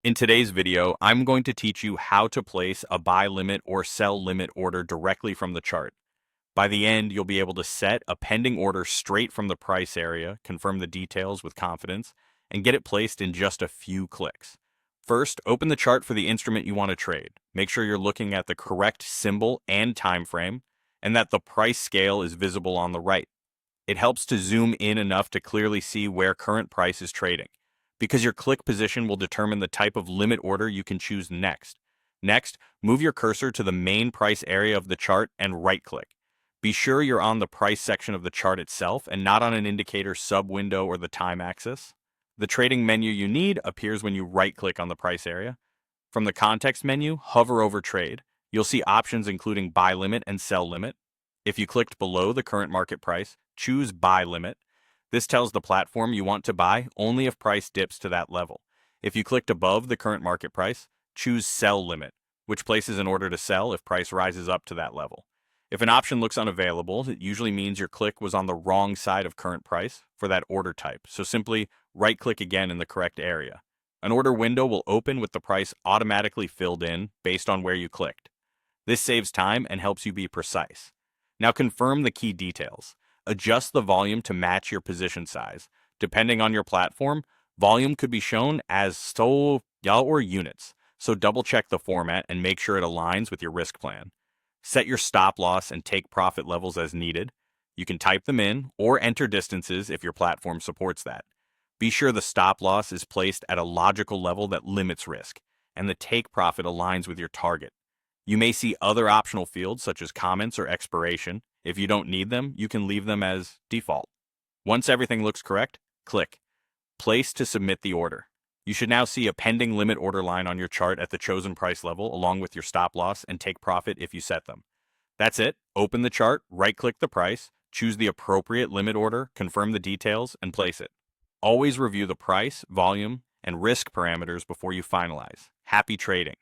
In today's video, I'm going to teach you how to place a buy limit or sell limit order directly from the chart. By the end, you'll be able to set a pending order straight from the price area, confirm the details with confidence, and get it placed in just a few clicks. First, open the chart for the instrument you want to trade. Make sure you're looking at the correct symbol and time frame, and that the price scale is visible on the right. It helps to zoom in enough to clearly see where current price is trading, because your click position will determine the type of limit order you can choose next. Next, move your cursor to the main price area of the chart and right-click. Be sure you're on the price section of the chart itself and not on an indicator sub-window or the time axis. The trading menu you need appears when you right-click on the price area. From the context menu, hover over Trade. You'll see options including Buy Limit and Sell Limit. If you clicked below the current market price, choose Buy Limit. This tells the platform you want to buy only if price dips to that level. If you clicked above the current market price, choose Sell Limit, which places an order to sell if price rises up to that level. If an option looks unavailable, it usually means your click was on the wrong side of current price for that order type, so simply right-click again in the correct area. An order window will open with the price automatically filled in based on where you clicked. This saves time and helps you be precise. Now confirm the key details. Adjust the volume to match your position size. Depending on your platform, volume could be shown as SOL or units, so double check the format and make sure it aligns with your risk plan. Set your stop loss and take profit levels as needed. You can type them in or enter distances if your platform supports that. Be sure the stop loss is placed at a logical level that limits risk, and the take profit aligns with your target. You may see other optional fields such as comments or expiration. If you don't need them, you can leave them as default. Once everything looks correct, click Place to submit the order. You should now see a pending limit order line on your chart at the chosen price level along with your stop loss and take profit if you set them. That's it. Open the chart, right-click the price, choose the appropriate limit order, confirm the details, and place it. Always review the price, volume, and risk parameters before you finalize. Happy trading!